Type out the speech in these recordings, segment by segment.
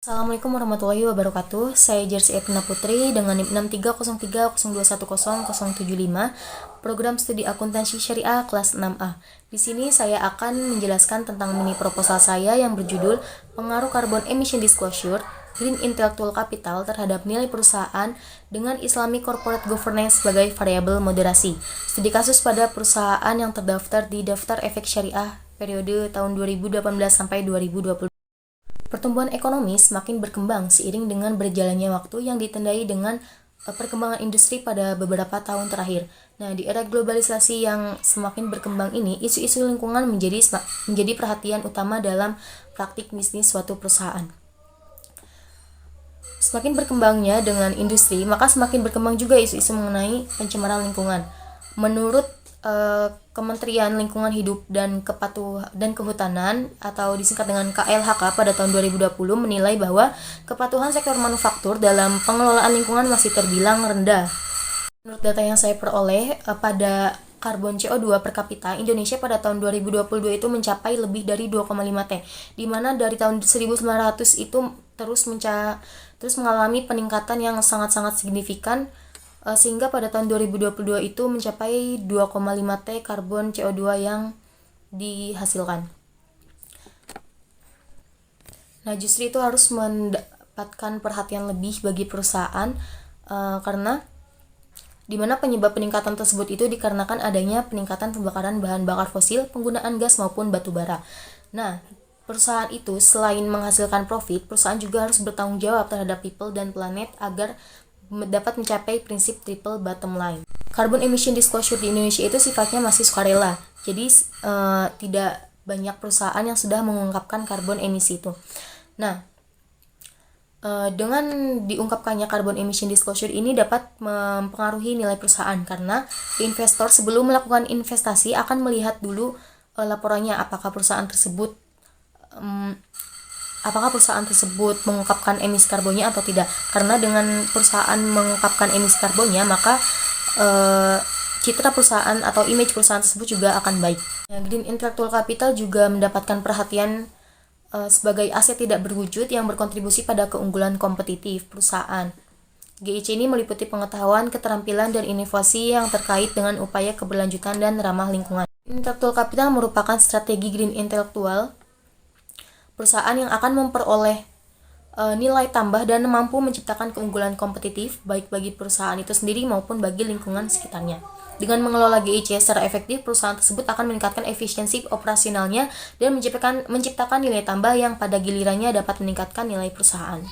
Assalamualaikum warahmatullahi wabarakatuh. Saya Jersey Epina Putri dengan NIM 63030210075, program studi akuntansi syariah kelas 6A. Di sini saya akan menjelaskan tentang mini proposal saya yang berjudul Pengaruh Carbon Emission Disclosure Green Intellectual Capital terhadap nilai perusahaan dengan Islamic Corporate Governance sebagai variabel moderasi. Studi kasus pada perusahaan yang terdaftar di Daftar Efek Syariah periode tahun 2018 sampai 2020. Pertumbuhan ekonomi semakin berkembang seiring dengan berjalannya waktu yang ditandai dengan perkembangan industri pada beberapa tahun terakhir. Nah, di era globalisasi yang semakin berkembang ini, isu-isu lingkungan menjadi perhatian utama dalam praktik bisnis suatu perusahaan. Semakin berkembangnya dengan industri, maka semakin berkembang juga isu-isu mengenai pencemaran lingkungan. Menurut Kementerian Lingkungan Hidup dan Kehutanan atau disingkat dengan KLHK pada tahun 2020 menilai bahwa kepatuhan sektor manufaktur dalam pengelolaan lingkungan masih terbilang rendah. Menurut data yang saya peroleh, pada karbon CO2 per kapita, Indonesia pada tahun 2022 itu mencapai lebih dari 2,5 T, di mana dari tahun 1900 itu terus mengalami peningkatan yang sangat-sangat signifikan, sehingga pada tahun 2022 itu mencapai 2,5 T karbon CO2 yang dihasilkan. Nah, justru itu harus mendapatkan perhatian lebih bagi perusahaan, karena dimana penyebab peningkatan tersebut itu dikarenakan adanya peningkatan pembakaran bahan bakar fosil, penggunaan gas maupun batu bara. Nah, perusahaan itu selain menghasilkan profit, perusahaan juga harus bertanggung jawab terhadap people dan planet agar dapat mencapai prinsip triple bottom line. Carbon emission disclosure di Indonesia itu sifatnya masih sukarela, jadi tidak banyak perusahaan yang sudah mengungkapkan karbon emisi itu. Nah, dengan diungkapkannya carbon emission disclosure ini dapat mempengaruhi nilai perusahaan karena investor sebelum melakukan investasi akan melihat dulu laporannya apakah perusahaan tersebut mengungkapkan emisi karbonnya atau tidak. Karena dengan perusahaan mengungkapkan emisi karbonnya, maka citra perusahaan atau image perusahaan tersebut juga akan baik. Green Intellectual Capital juga mendapatkan perhatian sebagai aset tidak berwujud yang berkontribusi pada keunggulan kompetitif perusahaan. GIC ini meliputi pengetahuan, keterampilan, dan inovasi yang terkait dengan upaya keberlanjutan dan ramah lingkungan. Intellectual Capital merupakan strategi green intellectual perusahaan yang akan memperoleh nilai tambah dan mampu menciptakan keunggulan kompetitif baik bagi perusahaan itu sendiri maupun bagi lingkungan sekitarnya. Dengan mengelola GIC secara efektif, perusahaan tersebut akan meningkatkan efisiensi operasionalnya dan menciptakan nilai tambah yang pada gilirannya dapat meningkatkan nilai perusahaan.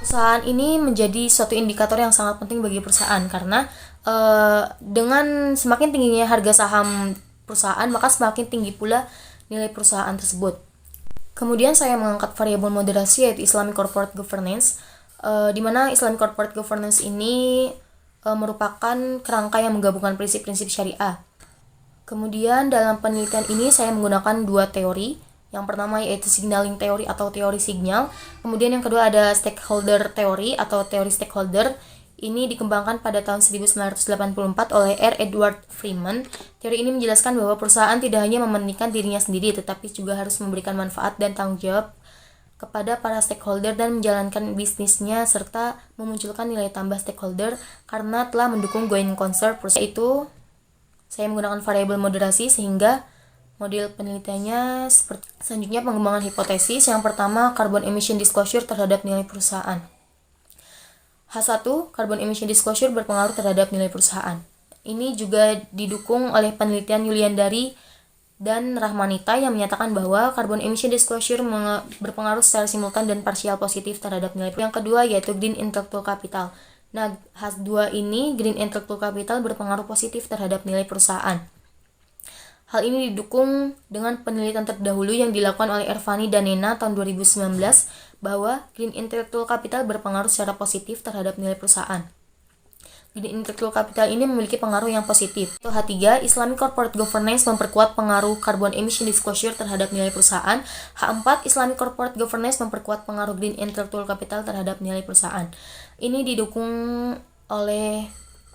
Perusahaan ini menjadi suatu indikator yang sangat penting bagi perusahaan karena dengan semakin tingginya harga saham perusahaan, maka semakin tinggi pula nilai perusahaan tersebut. Kemudian saya mengangkat variabel moderasi yaitu Islamic Corporate Governance, di mana Islamic Corporate Governance ini merupakan kerangka yang menggabungkan prinsip-prinsip syariah. Kemudian dalam penelitian ini saya menggunakan dua teori. Yang pertama yaitu signaling theory atau teori signal. Kemudian yang kedua ada stakeholder theory atau teori stakeholder. Ini dikembangkan pada tahun 1984 oleh R. Edward Freeman. Teori ini menjelaskan bahwa perusahaan tidak hanya mementingkan dirinya sendiri, tetapi juga harus memberikan manfaat dan tanggung jawab kepada para stakeholder dan menjalankan bisnisnya serta memunculkan nilai tambah stakeholder karena telah mendukung going concern perusahaan itu. Saya menggunakan variabel moderasi sehingga model penelitiannya seperti selanjutnya pengembangan hipotesis. Yang pertama, carbon emission disclosure terhadap nilai perusahaan. H1, carbon emission disclosure berpengaruh terhadap nilai perusahaan. Ini juga didukung oleh penelitian Yuliandari dan Rahmanita yang menyatakan bahwa carbon emission disclosure berpengaruh secara simultan dan parsial positif terhadap nilai perusahaan. Yang kedua yaitu green intellectual capital. Nah, H2 ini green intellectual capital berpengaruh positif terhadap nilai perusahaan. Hal ini didukung dengan penelitian terdahulu yang dilakukan oleh Ervani dan Nena tahun 2019 bahwa green intellectual capital berpengaruh secara positif terhadap nilai perusahaan. Green intellectual capital ini memiliki pengaruh yang positif. H3, Islamic Corporate Governance memperkuat pengaruh carbon emission disclosure terhadap nilai perusahaan. H4, Islamic Corporate Governance memperkuat pengaruh green intellectual capital terhadap nilai perusahaan. Ini didukung oleh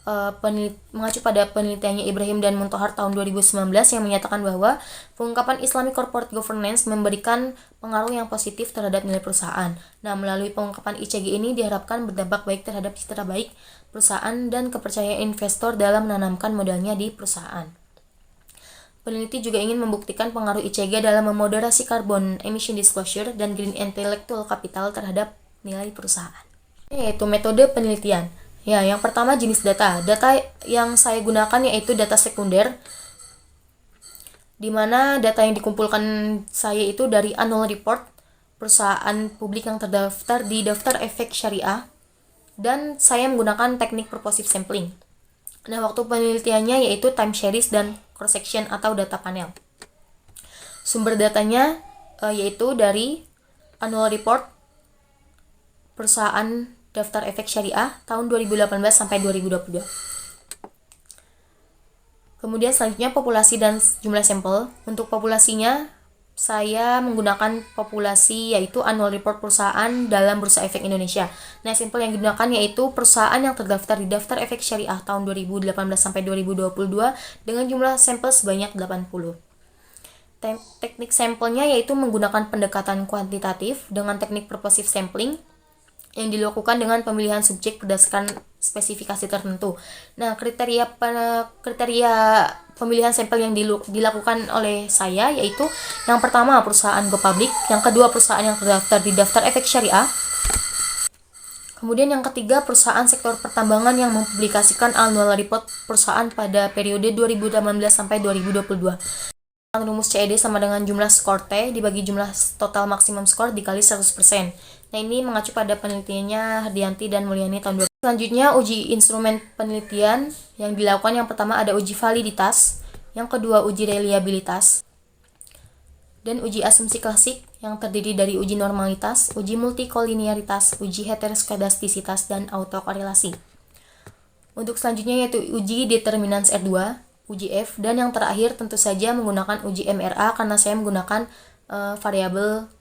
mengacu pada penelitiannya Ibrahim dan Muntohar tahun 2019 yang menyatakan bahwa pengungkapan Islamic Corporate Governance memberikan pengaruh yang positif terhadap nilai perusahaan. Nah, melalui pengungkapan ICG ini diharapkan berdampak baik terhadap citra baik perusahaan dan kepercayaan investor dalam menanamkan modalnya di perusahaan. Peneliti juga ingin membuktikan pengaruh ICG dalam memoderasi carbon emission disclosure dan green intellectual capital terhadap nilai perusahaan. Yaitu metode penelitian. Ya, yang pertama jenis data. Data yang saya gunakan yaitu data sekunder, di mana data yang dikumpulkan saya itu dari annual report perusahaan publik yang terdaftar di daftar efek syariah, dan saya menggunakan teknik purposive sampling. Nah, waktu penelitiannya yaitu time series dan cross section atau data panel. Sumber datanya yaitu dari annual report perusahaan daftar efek syariah tahun 2018 sampai 2022. Kemudian selanjutnya populasi dan jumlah sampel. Untuk populasinya saya menggunakan populasi yaitu annual report perusahaan dalam Bursa Efek Indonesia. Nah, sampel yang digunakan yaitu perusahaan yang terdaftar di daftar efek syariah tahun 2018 sampai 2022 dengan jumlah sampel sebanyak 80. Teknik sampelnya yaitu menggunakan pendekatan kuantitatif dengan teknik purposive sampling yang dilakukan dengan pemilihan subjek berdasarkan spesifikasi tertentu. Nah, kriteria pemilihan sampel yang dilakukan oleh saya yaitu yang pertama perusahaan go public, yang kedua perusahaan yang terdaftar di daftar efek syariah, kemudian yang ketiga perusahaan sektor pertambangan yang mempublikasikan annual report perusahaan pada periode 2018 sampai 2022. Rumus CED sama dengan jumlah skor T dibagi jumlah total maksimum skor dikali 100%. Nah, ini mengacu pada penelitiannya Hardianti dan Mulyani tahun 2000. Selanjutnya, uji instrumen penelitian yang dilakukan yang pertama ada uji validitas, yang kedua uji reliabilitas, dan uji asumsi klasik yang terdiri dari uji normalitas, uji multikolinearitas, uji heteroskedastisitas, dan autokorelasi. Untuk selanjutnya yaitu uji determinans R2, uji F, dan yang terakhir tentu saja menggunakan uji MRA karena saya menggunakan variabel